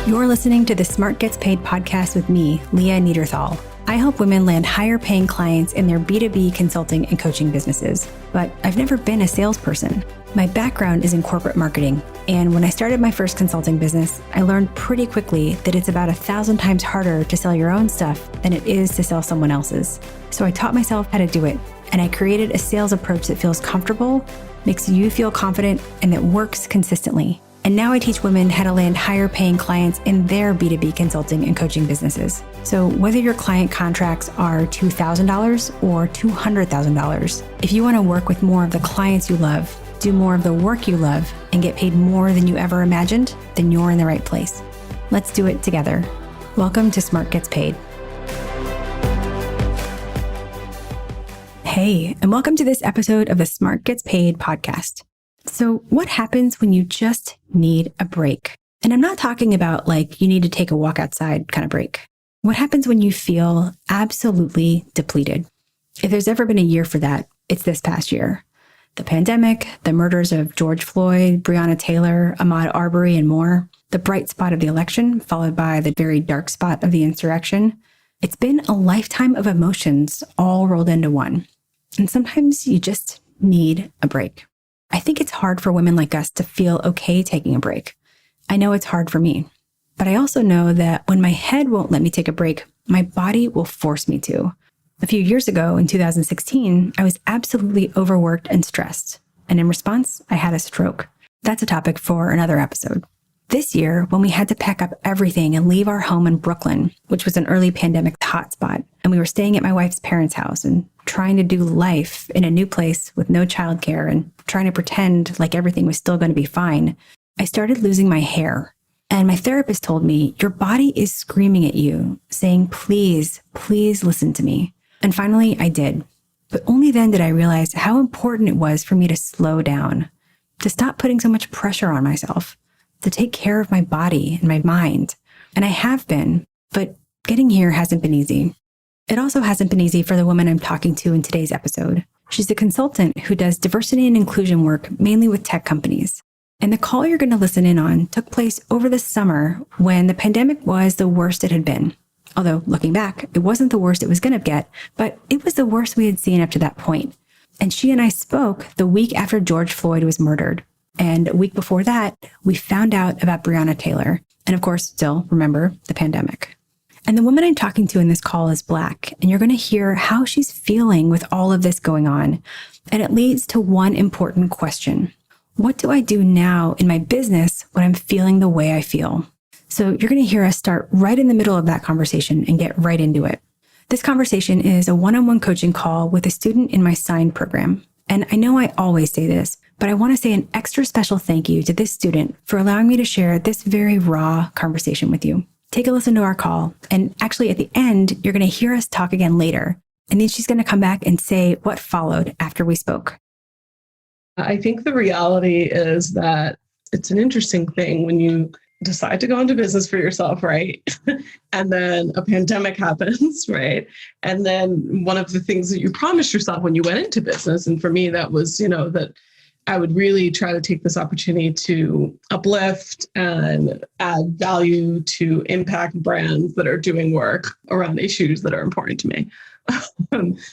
You're listening to the Smart Gets Paid podcast with me, Leah Niederthal. I help women land higher paying clients in their B2B consulting and coaching businesses, but I've never been a salesperson. My background is in corporate marketing, and when I started my first consulting business, I learned pretty quickly that it's about 1,000 times harder to sell your own stuff than it is to sell someone else's. So I taught myself how to do it, and I created a sales approach that feels comfortable, makes you feel confident, and that works consistently. And now I teach women how to land higher paying clients in their B2B consulting and coaching businesses. So whether your client contracts are $2,000 or $200,000, if you want to work with more of the clients you love, do more of the work you love, and get paid more than you ever imagined, then you're in the right place. Let's do it together. Welcome to Smart Gets Paid. Hey, and welcome to this episode of the Smart Gets Paid podcast. So what happens when you just need a break? And I'm not talking about like you need to take a walk outside kind of break. What happens when you feel absolutely depleted? If there's ever been a year for that, it's this past year. The pandemic, the murders of George Floyd, Breonna Taylor, Ahmaud Arbery, and more. The bright spot of the election, followed by the very dark spot of the insurrection. It's been a lifetime of emotions all rolled into one. And sometimes you just need a break. I think it's hard for women like us to feel okay taking a break. I know it's hard for me, but I also know that when my head won't let me take a break, my body will force me to. A few years ago, in 2016, I was absolutely overworked and stressed. And in response, I had a stroke. That's a topic for another episode. This year, when we had to pack up everything and leave our home in Brooklyn, which was an early pandemic hotspot, and we were staying at my wife's parents' house and trying to do life in a new place with no childcare and trying to pretend like everything was still going to be fine, I started losing my hair. And my therapist told me, your body is screaming at you, saying, please, please listen to me. And finally, I did. But only then did I realize how important it was for me to slow down, to stop putting so much pressure on myself, to take care of my body and my mind. And I have been, but getting here hasn't been easy. It also hasn't been easy for the woman I'm talking to in today's episode. She's a consultant who does diversity and inclusion work mainly with tech companies. And the call you're going to listen in on took place over the summer when the pandemic was the worst it had been. Although looking back, it wasn't the worst it was going to get, but it was the worst we had seen up to that point. And she and I spoke the week after George Floyd was murdered. And a week before that, we found out about Breonna Taylor. And of course, still remember the pandemic. And the woman I'm talking to in this call is Black, and you're going to hear how she's feeling with all of this going on. And it leads to one important question. What do I do now in my business when I'm feeling the way I feel? So you're going to hear us start right in the middle of that conversation and get right into it. This conversation is a one-on-one coaching call with a student in my Sign program. And I know I always say this, but I want to say an extra special thank you to this student for allowing me to share this very raw conversation with you. Take a listen to our call. And actually at the end, you're going to hear us talk again later. And then she's going to come back and say what followed after we spoke. I think the reality is that it's an interesting thing when you decide to go into business for yourself, right? And then a pandemic happens, right? And then one of the things that you promised yourself when you went into business, and for me, that was, that I would really try to take this opportunity to uplift and add value to impact brands that are doing work around issues that are important to me.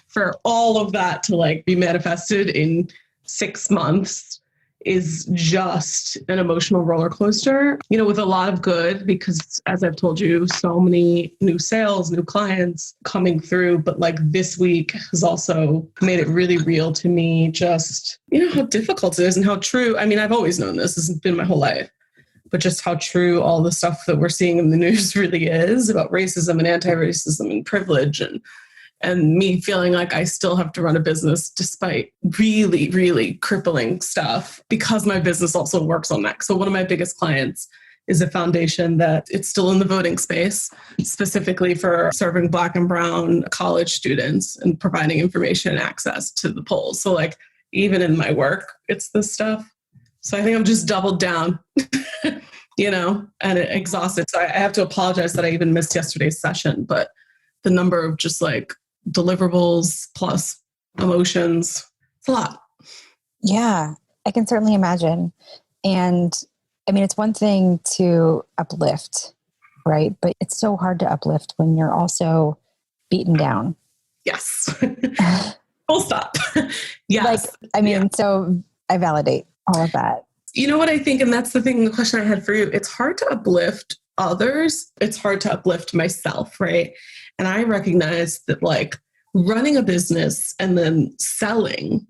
For all of that to be manifested in 6 months is just an emotional roller coaster, with a lot of good, because as I've told you, so many new sales, new clients coming through. But this week has also made it really real to me, just, how difficult it is and how true. I mean, I've always known this has been my whole life, but just how true all the stuff that we're seeing in the news really is about racism and anti-racism and privilege and me feeling like I still have to run a business despite really, really crippling stuff because my business also works on that. So one of my biggest clients is a foundation that it's still in the voting space, specifically for serving Black and Brown college students and providing information and access to the polls. So even in my work, it's this stuff. So I think I'm just doubled down, and exhausted. So I have to apologize that I even missed yesterday's session, but the number of just deliverables plus emotions, it's a lot. Yeah, I can certainly imagine. And I mean, it's one thing to uplift right? But it's so hard to uplift when you're also beaten down. Yes. Full stop. Yes. So I validate all of that. You know what I think? And that's the thing, the question I had for you. It's hard to uplift others. It's hard to uplift myself, right? And I recognize that like running a business and then selling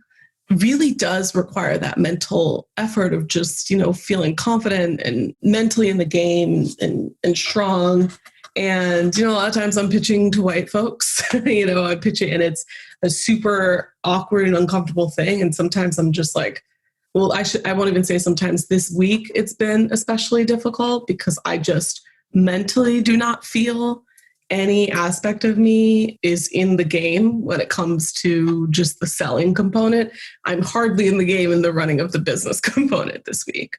really does require that mental effort of just, feeling confident and mentally in the game and strong. And, a lot of times I'm pitching to white folks, I'm pitching and it's a super awkward and uncomfortable thing. And sometimes I'm just like, well, I won't even say sometimes this week it's been especially difficult because I just mentally do not feel any aspect of me is in the game when it comes to just the selling component. I'm hardly in the game in the running of the business component this week.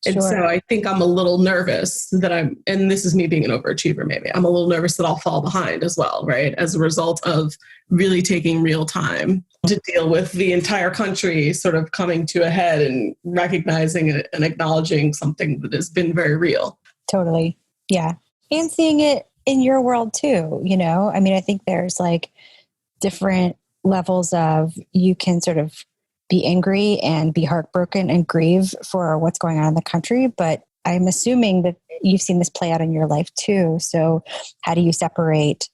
Sure. And so I think I'm a little nervous that and this is me being an overachiever maybe, I'm a little nervous that I'll fall behind as well, right? As a result of really taking real time to deal with the entire country sort of coming to a head and recognizing it and acknowledging something that has been very real. Totally. Yeah. And seeing it in your world too, I think there's like different levels of you can sort of be angry and be heartbroken and grieve for what's going on in the country. But I'm assuming that you've seen this play out in your life too. So how do you separate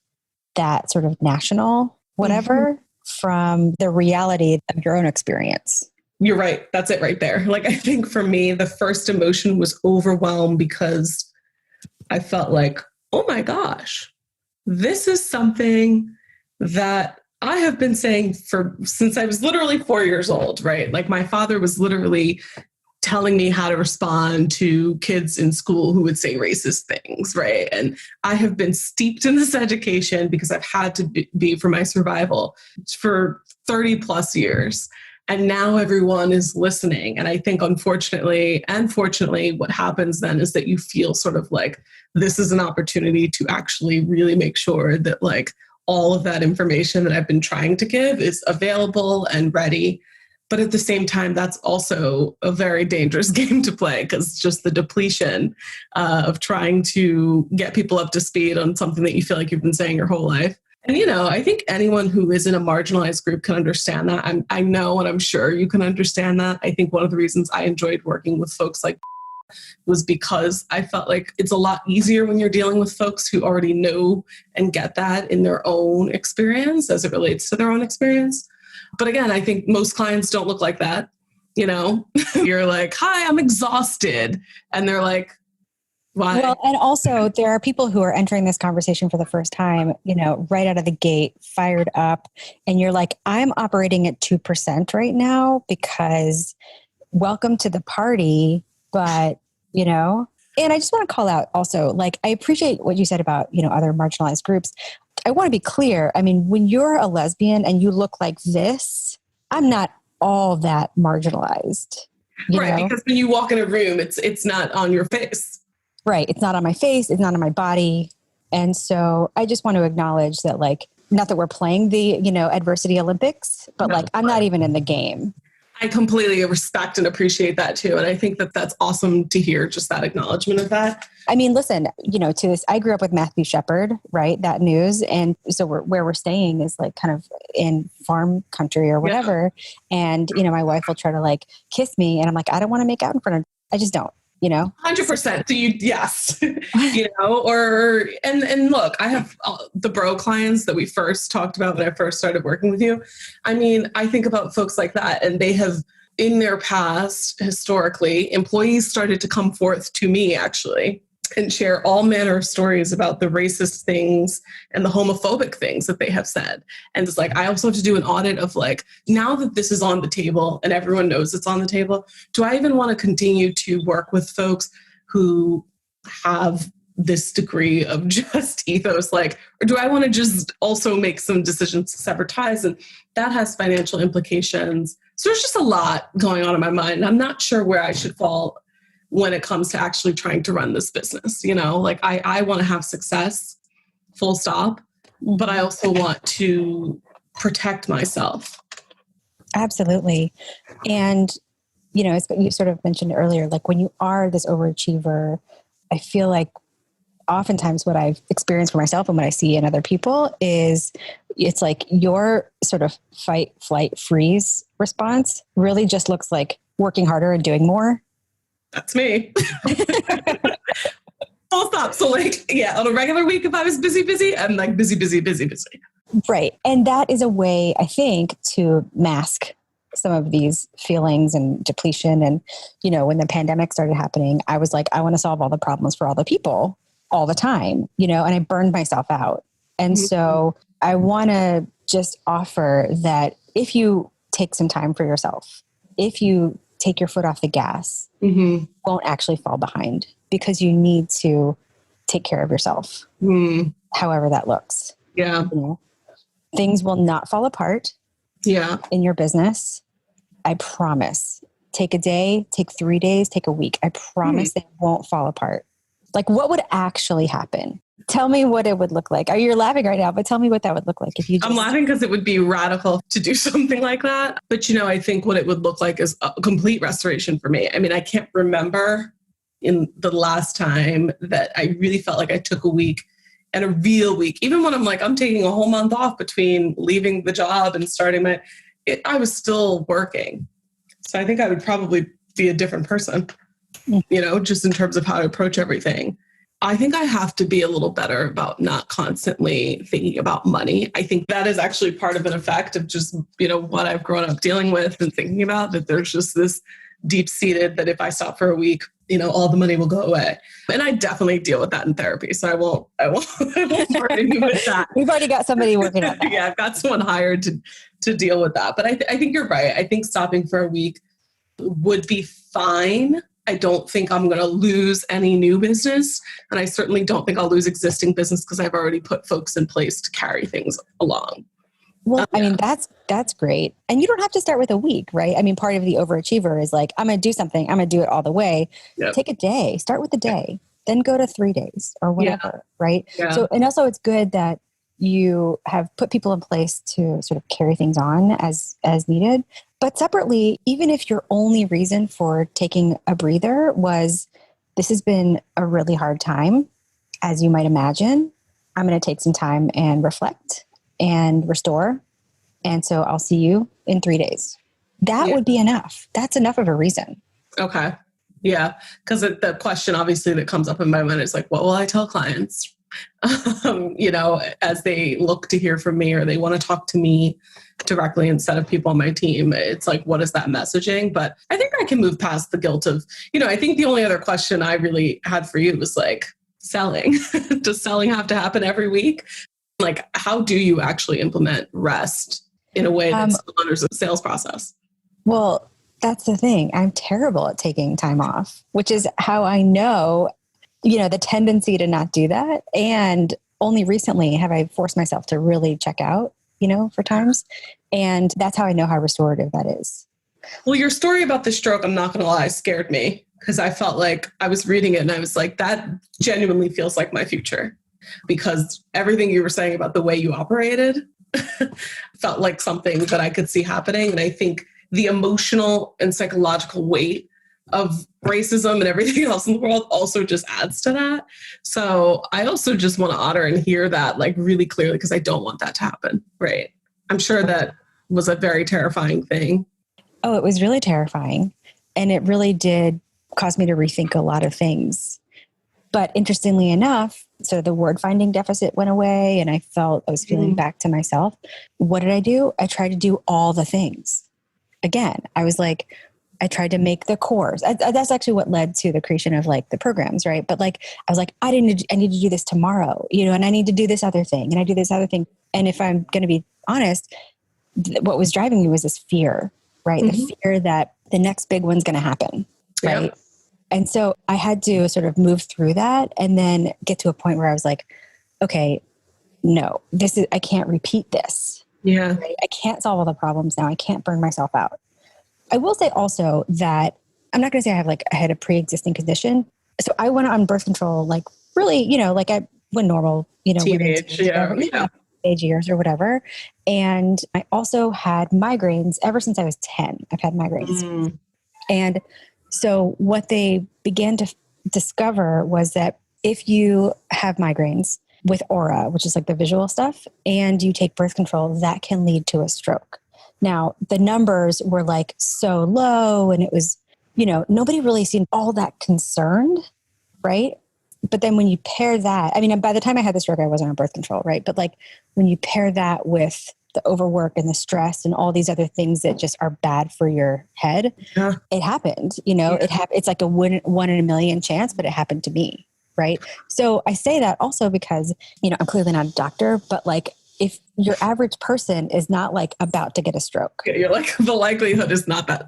that sort of national whatever from the reality of your own experience? You're right. That's it right there. Like, I think for me, the first emotion was overwhelmed because I felt like, oh my gosh, this is something that I have been saying since I was literally 4 years old, right? Like my father was literally telling me how to respond to kids in school who would say racist things, right? And I have been steeped in this education because I've had to be for my survival for 30 plus years. And now everyone is listening. And I think unfortunately and fortunately, what happens then is that you feel sort of like this is an opportunity to actually really make sure that like all of that information that I've been trying to give is available and ready. But at the same time, that's also a very dangerous game to play because just the depletion of trying to get people up to speed on something that you feel like you've been saying your whole life. And, I think anyone who is in a marginalized group can understand that. I know, and I'm sure you can understand that. I think one of the reasons I enjoyed working with folks like was because I felt like it's a lot easier when you're dealing with folks who already know and get that in their own experience as it relates to their own experience. But again, I think most clients don't look like that. You're like, hi, I'm exhausted. And they're like, why? Well, and also there are people who are entering this conversation for the first time, right out of the gate, fired up. And you're like, I'm operating at 2% right now because welcome to the party. But, and I just want to call out also, like, I appreciate what you said about, other marginalized groups. I want to be clear. I mean, when you're a lesbian and you look like this, I'm not all that marginalized. Right. Because when you walk in a room, it's not on your face. Right. It's not on my face. It's not on my body. And so I just want to acknowledge that, like, not that we're playing the, adversity Olympics, but like, I'm not even in the game. I completely respect and appreciate that too. And I think that that's awesome to hear, just that acknowledgement of that. I mean, listen, to this, I grew up with Matthew Shepard, right? That news. And so where we're staying is like kind of in farm country or whatever. Yeah. And, my wife will try to like kiss me and I'm like, I don't want to make out in front of, I just don't. 100%. So yes, and look, I have the bro clients that we first talked about when I first started working with you. I mean, I think about folks like that and they have in their past, historically, employees started to come forth to me actually and share all manner of stories about the racist things and the homophobic things that they have said. And it's like, I also have to do an audit of like, now that this is on the table and everyone knows it's on the table, do I even want to continue to work with folks who have this degree of just ethos, like, or do I want to just also make some decisions to sever ties? And that has financial implications. So there's just a lot going on in my mind. I'm not sure where I should fall when it comes to actually trying to run this business. Like I want to have success, full stop, but I also want to protect myself. Absolutely. And, as you sort of mentioned earlier, like when you are this overachiever, I feel like oftentimes what I've experienced for myself and what I see in other people is it's like your sort of fight, flight, freeze response really just looks like working harder and doing more. That's me. Full stop. So like, yeah, on a regular week, if I was busy, I'm like busy. Right. And that is a way, I think, to mask some of these feelings and depletion. And, you know, when the pandemic started happening, I was like, I want to solve all the problems for all the people all the time, you know, and I burned myself out. And so I want to just offer that if you take some time for yourself, if you take your foot off the gas, you won't actually fall behind because you need to take care of yourself, however that looks. Yeah. You know? Things will not fall apart in your business. I promise. Take a day, take 3 days, take a week. I promise they won't fall apart. Like what would actually happen? Tell me what it would look like. You're laughing right now, but tell me what that would look like if you just... I'm laughing because it would be radical to do something like that. But, you know, I think what it would look like is a complete restoration for me. I mean, I can't remember in the last time that I really felt like I took a week and a real week, even when I'm like, I'm taking a whole month off between leaving the job and starting I was still working. So I think I would probably be a different person, you know, just in terms of how to approach everything. I think I have to be a little better about not constantly thinking about money. I think that is actually part of an effect of just, you know, what I've grown up dealing with and thinking about, that there's just this deep-seated that if I stop for a week, you know, all the money will go away. And I definitely deal with that in therapy. So I won't burden you with that. We've already got somebody working on that. Yeah, I've got someone hired to deal with that. But I think you're right. I think stopping for a week would be fine. I don't think I'm going to lose any new business. And I certainly don't think I'll lose existing business because I've already put folks in place to carry things along. Well, I mean, that's great. And you don't have to start with a week, right? I mean, part of the overachiever is like, I'm going to do something. I'm going to do it all the way. Yep. Take a day, start with a day, then go to 3 days or whatever, right? Yeah. So, and also it's good that you have put people in place to sort of carry things on as needed. But separately, even if your only reason for taking a breather was, this has been a really hard time, as you might imagine, I'm going to take some time and reflect and restore. And so I'll see you in 3 days. That would be enough. That's enough of a reason. Okay. Yeah. Because the question obviously that comes up in my mind is like, what will I tell clients? You know, as they look to hear from me or they want to talk to me directly instead of people on my team, it's like, what is that messaging? But I think I can move past the guilt of, you know, I think the only other question I really had for you was like, selling. Does selling have to happen every week? Like, how do you actually implement rest in a way that still honors the sales process? Well, that's the thing. I'm terrible at taking time off, which is how I know, you know, the tendency to not do that. And only recently have I forced myself to really check out, you know, for times. And that's how I know how restorative that is. Well, your story about the stroke, I'm not going to lie, scared me because I felt like I was reading it and I was like, that genuinely feels like my future. Because everything you were saying about the way you operated felt like something that I could see happening. And I think the emotional and psychological weight of racism and everything else in the world also just adds to that. So I also just want to honor and hear that like really clearly because I don't want that to happen. Right. I'm sure that was a very terrifying thing. Oh, it was really terrifying. And it really did cause me to rethink a lot of things. But interestingly enough, so the word finding deficit went away and I was feeling back to myself. What did I do? I tried to do all the things. Again, I was like, I tried to make the course. That's actually what led to the creation of like the programs, right? But like, I was like, I need to do this tomorrow, you know, and I need to do this other thing and I do this other thing. And if I'm going to be honest, what was driving me was this fear, right? The fear that the next big one's going to happen, right? Yep. And so I had to sort of move through that and then get to a point where I was like, okay, no, I can't repeat this. Yeah. Right? I can't solve all the problems now. I can't burn myself out. I will say also that I'm not going to say I had a pre-existing condition. So I went on birth control, like really, you know, like when normal, you know, teenage, age years or whatever. And I also had migraines ever since I was 10. I've had migraines. And so what they began to discover was that if you have migraines with aura, which is like the visual stuff, and you take birth control, that can lead to a stroke. Now, the numbers were like so low and it was, nobody really seemed all that concerned, right? But then when you pair that, I mean, by the time I had the stroke, I wasn't on birth control, right? But like when you pair that with the overwork and the stress and all these other things that just are bad for your head, it happened, it's like a one in a million chance, but it happened to me. Right. So I say that also because, I'm clearly not a doctor, but like if your average person is not like about to get a stroke. Yeah, you're like, the likelihood is not that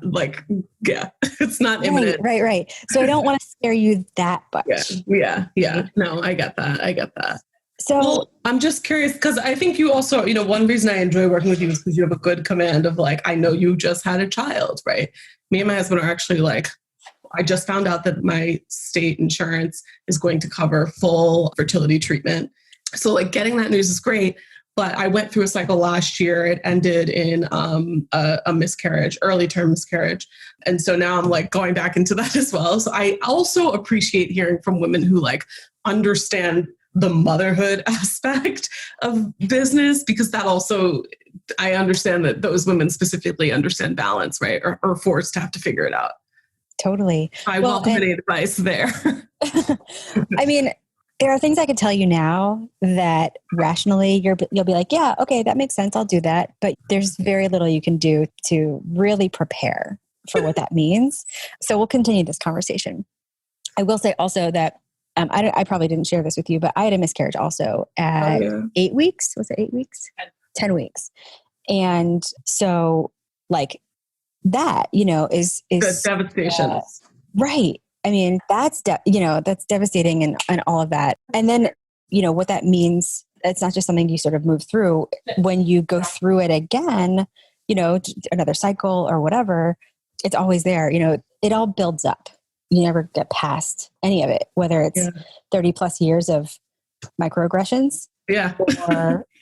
it's not imminent. Right. So I don't want to scare you that much. Yeah. No, I get that. So I'm just curious because I think you also, one reason I enjoy working with you is because you have a good command of like, I know you just had a child, right? Me and my husband are actually like, I just found out that my state insurance is going to cover full fertility treatment. So like getting that news is great. But I went through a cycle last year. It ended in a miscarriage, early term miscarriage. And so now I'm like going back into that as well. So I also appreciate hearing from women who like understand the motherhood aspect of business, because that also, I understand that those women specifically understand balance, right? Or are forced to have to figure it out. Totally. I welcome any advice there. I mean, there are things I could tell you now that rationally you'll be like, yeah, okay, that makes sense. I'll do that. But there's very little you can do to really prepare for what that means. So we'll continue this conversation. I will say also that I probably didn't share this with you, but I had a miscarriage also at 8 weeks. Was it 8 weeks? 10 weeks. And so like that, is the devastation. Right. I mean, that's devastating and all of that. And then, what that means, it's not just something you sort of move through. When you go through it again, another cycle or whatever, it's always there. It all builds up. You never get past any of it, whether it's 30 plus years of microaggressions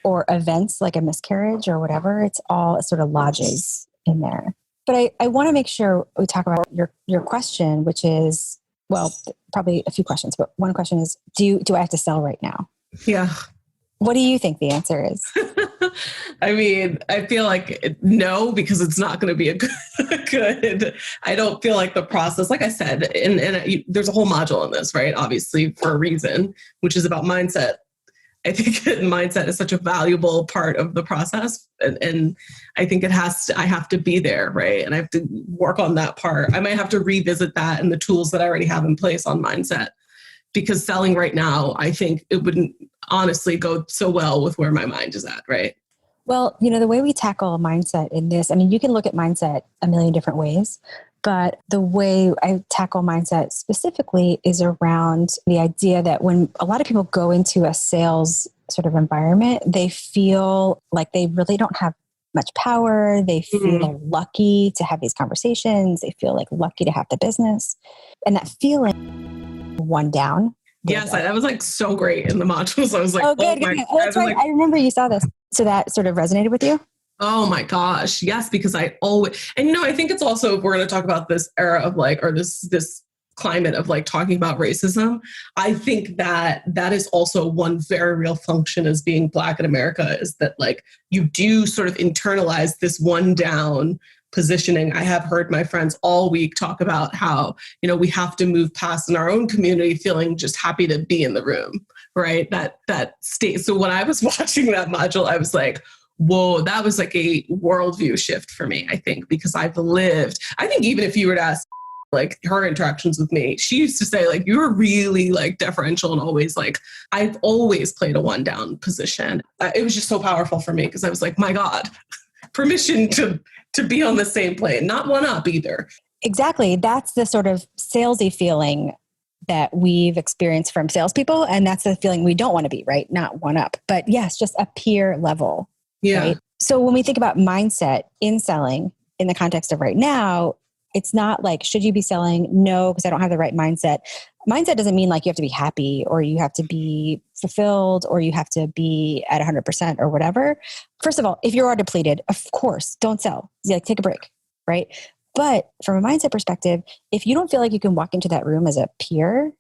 or events like a miscarriage or whatever. It sort of lodges in there. But I want to make sure we talk about your question, which is, well, probably a few questions, but one question is, do I have to sell right now? Yeah. What do you think the answer is? I mean, I feel like no, because it's not going to be a good, I don't feel like the process, like I said, and there's a whole module in this, right? Obviously for a reason, which is about mindset. I think mindset is such a valuable part of the process. And I think I have to be there, right? And I have to work on that part. I might have to revisit that and the tools that I already have in place on mindset, because selling right now, I think it wouldn't honestly go so well with where my mind is at, right? Well, the way we tackle mindset in this, I mean, you can look at mindset a million different ways, but the way I tackle mindset specifically is around the idea that when a lot of people go into a sales sort of environment, they feel like they really don't have much power. They feel lucky to have these conversations. They feel like lucky to have the business. And that feeling one down. Yes, that was like so great in the modules. I was like, oh, good. Oh, that's right. I remember you saw this. So that sort of resonated with you? Oh my gosh. Yes, because I always, and I think it's also, if we're going to talk about this era of like, or this climate of like talking about racism, I think that is also one very real function as being Black in America, is that like you do sort of internalize this one down positioning. I have heard my friends all week talk about how, we have to move past in our own community feeling just happy to be in the room, right? That state. So when I was watching that module, I was like, whoa, that was like a worldview shift for me, I think, because I think even if you were to ask like her interactions with me, she used to say like, you were really like deferential and always like, I've always played a one down position. It was just so powerful for me because I was like, my God, permission to be on the same plane, not one up either. Exactly. That's the sort of salesy feeling that we've experienced from salespeople. And that's the feeling we don't want to be, right? Not one up, but yes, just a peer level. Yeah. Right? So when we think about mindset in selling in the context of right now, it's not like, should you be selling? No, because I don't have the right mindset. Mindset doesn't mean like you have to be happy or you have to be fulfilled or you have to be at 100% or whatever. First of all, if you are depleted, of course, don't sell. Like take a break, right? But from a mindset perspective, if you don't feel like you can walk into that room as a peer,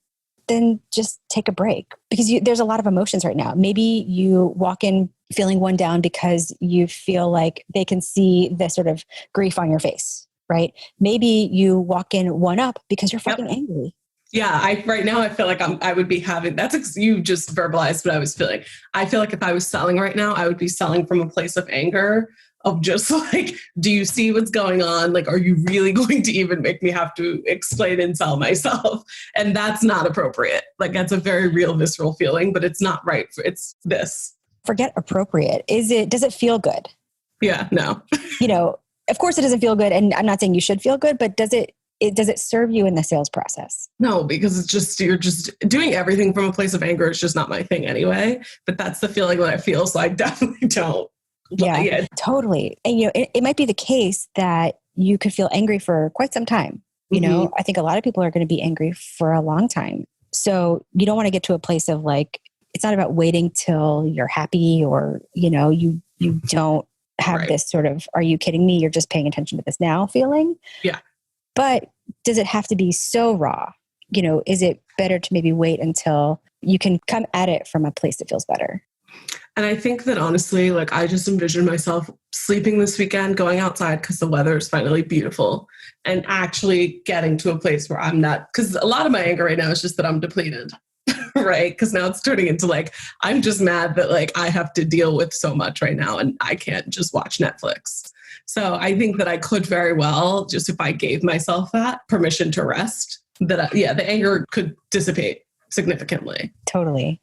then just take a break because there's a lot of emotions right now. Maybe you walk in feeling one down because you feel like they can see the sort of grief on your face, right? Maybe you walk in one up because you're fucking angry. Yeah, right now I feel like I would be having, you just verbalized what I was feeling. I feel like if I was selling right now, I would be selling from a place of anger, of just like, do you see what's going on? Like, are you really going to even make me have to explain and sell myself? And that's not appropriate. Like, that's a very real visceral feeling, but it's not right. It's this. Forget appropriate. Does it feel good? Yeah, no. Of course it doesn't feel good. And I'm not saying you should feel good, but does it serve you in the sales process? No, because you're just doing everything from a place of anger. It's just not my thing anyway. But that's the feeling that I feel. So I definitely don't. Yeah, totally. And, it might be the case that you could feel angry for quite some time. I think a lot of people are going to be angry for a long time. So you don't want to get to a place of like, it's not about waiting till you're happy or, you don't have this sort of, are you kidding me? You're just paying attention to this now feeling. Yeah. But does it have to be so raw? Is it better to maybe wait until you can come at it from a place that feels better? And I think that honestly, like I just envision myself sleeping this weekend, going outside because the weather is finally beautiful and actually getting to a place where I'm not, because a lot of my anger right now is just that I'm depleted, right? Because now it's turning into like, I'm just mad that like I have to deal with so much right now and I can't just watch Netflix. So I think that I could very well, just if I gave myself that permission to rest, that the anger could dissipate significantly. Totally.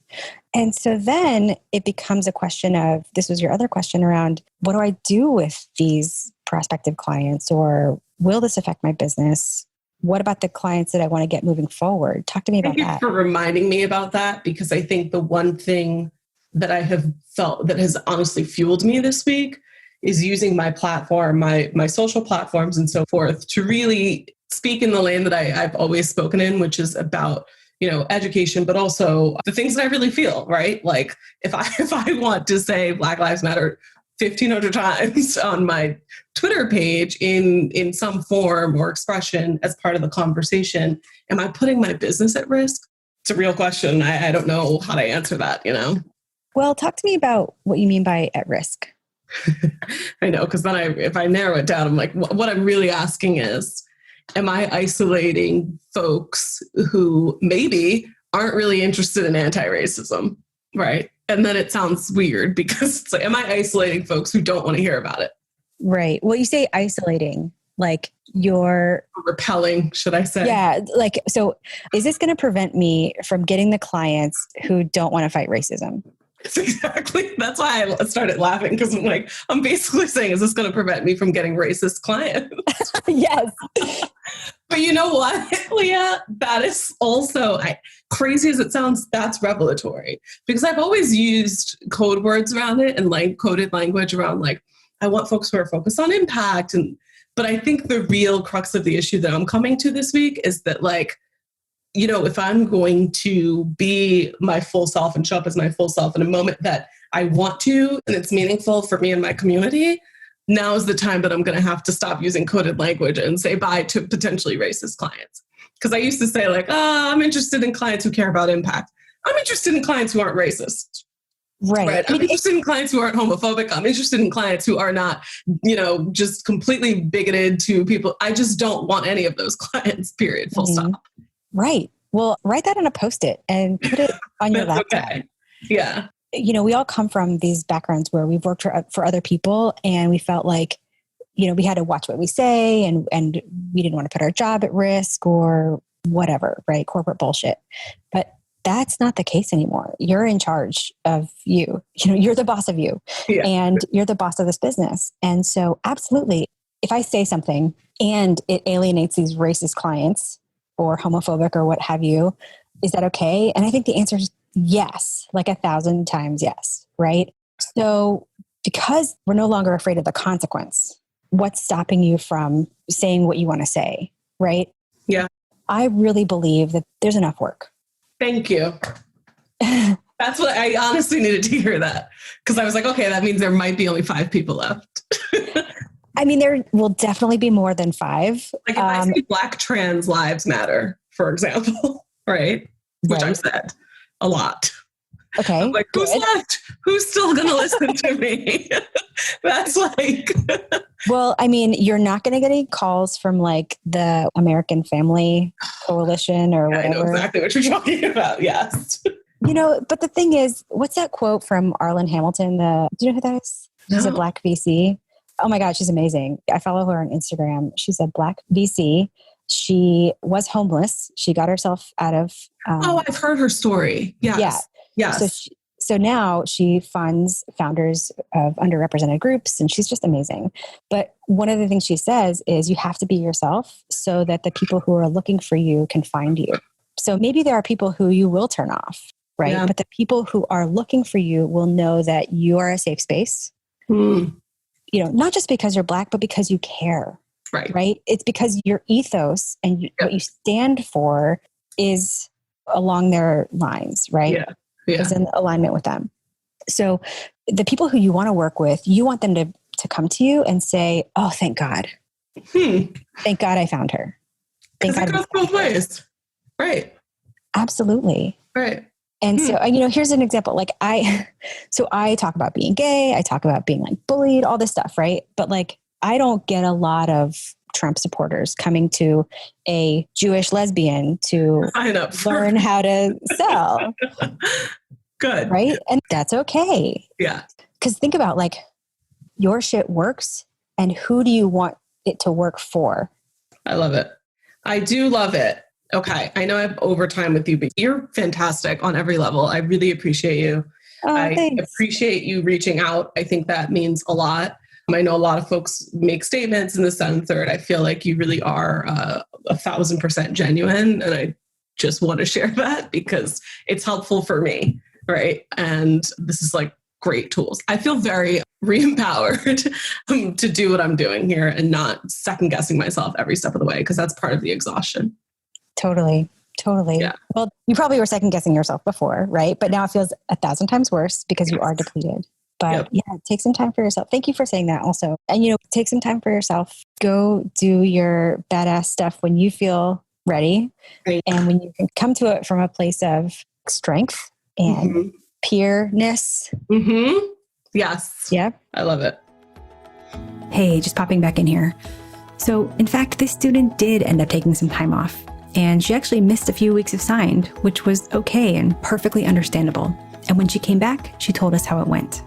And so then it becomes a question of, this was your other question around, what do I do with these prospective clients, or will this affect my business? What about the clients that I want to get moving forward? Talk to me about that. Thank you for reminding me about that, because I think the one thing that I have felt that has honestly fueled me this week is using my platform, my social platforms and so forth, to really speak in the lane that I've always spoken in, which is about education, but also the things that I really feel, right? Like if I want to say Black Lives Matter 1,500 times on my Twitter page in some form or expression as part of the conversation, am I putting my business at risk? It's a real question. I don't know how to answer that, Well, talk to me about what you mean by at risk. I know, because then if I narrow it down, I'm like, what I'm really asking is, am I isolating folks who maybe aren't really interested in anti-racism, right? And then it sounds weird because it's like, am I isolating folks who don't want to hear about it? Right. Well, you say isolating, like you're repelling, should I say? Yeah. Like, so is this going to prevent me from getting the clients who don't want to fight racism? Exactly. That's why I started laughing, because I'm like, I'm basically saying, is this going to prevent me from getting racist clients? Yes. But you know what, Leah? That is also, crazy as it sounds, that's revelatory, because I've always used code words around it and like coded language around like, I want folks who are focused on impact. But I think the real crux of the issue that I'm coming to this week is that like, if I'm going to be my full self and show up as my full self in a moment that I want to, and it's meaningful for me and my community, now is the time that I'm going to have to stop using coded language and say bye to potentially racist clients. Because I used to say like, I'm interested in clients who care about impact. I'm interested in clients who aren't racist. Right. I'm interested in clients who aren't homophobic. I'm interested in clients who are not, just completely bigoted to people. I just don't want any of those clients, period, full stop. Right. Well, write that on a Post-it and put it on your laptop. Okay. Yeah. We all come from these backgrounds where we've worked for other people, and we felt like, we had to watch what we say, and we didn't want to put our job at risk or whatever, right? Corporate bullshit. But that's not the case anymore. You're in charge of you. You're the boss of you, and you're the boss of this business. And so absolutely, if I say something and it alienates these racist clients or homophobic or what have you, is that okay? And I think the answer is yes, like 1,000 times yes, right? So because we're no longer afraid of the consequence, what's stopping you from saying what you want to say, right? Yeah. I really believe that there's enough work. Thank you. That's what I honestly needed to hear, that. Because I was like, okay, that means there might be only 5 people left. I mean, there will definitely be more than 5. Like if I say Black trans lives matter, for example, right? which I've said a lot. Okay. I'm like, who's left? Who's still going to listen to me? That's like. Well, I mean, you're not going to get any calls from like the American Family Coalition or whatever. I know exactly what you're talking about. Yes. But the thing is, what's that quote from Arlen Hamilton? Do you know who that is? She's a Black VC. Oh my God, she's amazing. I follow her on Instagram. She's a Black VC. She was homeless. She got herself out of. I've heard her story. Yes. Yeah. Yes. So now she funds founders of underrepresented groups, and she's just amazing. But one of the things she says is you have to be yourself so that the people who are looking for you can find you. So maybe there are people who you will turn off, right? Yeah. But the people who are looking for you will know that you are a safe space. Not just because you're Black, but because you care. Right. It's because your ethos and what you stand for is along their lines, right? Yeah. Is in alignment with them. So the people who you want to work with, you want them to come to you and say, oh, thank God. Thank God I found her. Because it goes both ways. Right. Absolutely. Right. And so, here's an example. Like I talk about being gay. I talk about being like bullied, all this stuff. Right. But like, I don't get a lot of Trump supporters coming to a Jewish lesbian to learn how to sell. Good. Right. And that's okay. Yeah. Because think about like your shit works and who do you want it to work for? I love it. I do love it. Okay. I know I have overtime with you, but you're fantastic on every level. I really appreciate you. Thanks. Appreciate you reaching out. I think that means a lot. I know a lot of folks make statements in this and third. I feel like you really are 1,000% genuine. And I just want to share that because it's helpful for me. Right. And this is like great tools. I feel very re-empowered to do what I'm doing here and not second guessing myself every step of the way, because that's part of the exhaustion. Totally. Yeah. Well, you probably were second guessing yourself before, right? But now it feels 1,000 times worse because you are depleted. But take some time for yourself. Thank you for saying that also. And, take some time for yourself. Go do your badass stuff when you feel ready. Right. And when you can come to it from a place of strength and peerness. Yes. Yeah. I love it. Hey, just popping back in here. So in fact, this student did end up taking some time off, and she actually missed a few weeks of signed, which was okay and perfectly understandable. And when she came back, she told us how it went.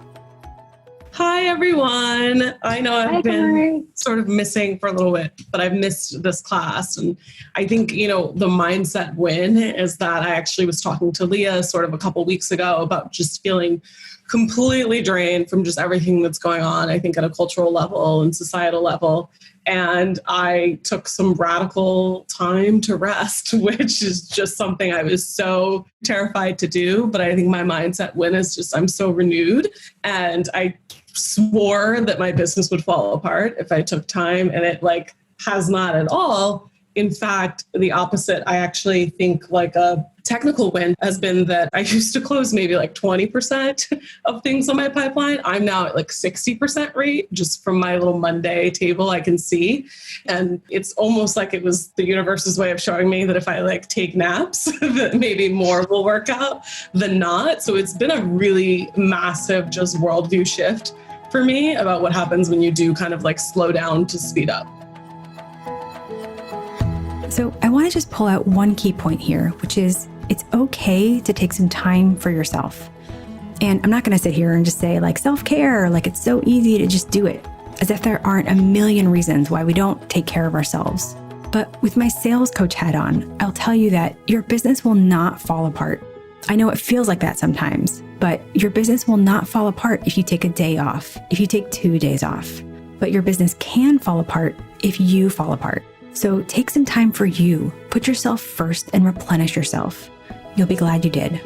Hi, everyone. I know I've been sort of missing for a little bit, but I've missed this class. And I think, the mindset win is that I actually was talking to Leah sort of a couple weeks ago about just feeling completely drained from just everything that's going on, I think at a cultural level and societal level. And I took some radical time to rest, which is just something I was so terrified to do. But I think my mindset win is just, I'm so renewed. And I swore that my business would fall apart if I took time, and it has not at all. In fact, the opposite. I actually think a technical win has been that I used to close maybe 20% of things on my pipeline. I'm now at 60% rate, just from my little Monday table I can see. And it's almost like it was the universe's way of showing me that if I take naps, that maybe more will work out than not. So it's been a really massive just worldview shift for me about what happens when you do kind of slow down to speed up. So I want to just pull out one key point here, which is it's okay to take some time for yourself. And I'm not going to sit here and just say self-care, it's so easy to just do it, as if there aren't a million reasons why we don't take care of ourselves. But with my sales coach hat on, I'll tell you that your business will not fall apart. I know it feels like that sometimes, but your business will not fall apart if you take a day off, if you take 2 days off. But your business can fall apart if you fall apart. So take some time for you, put yourself first and replenish yourself. You'll be glad you did.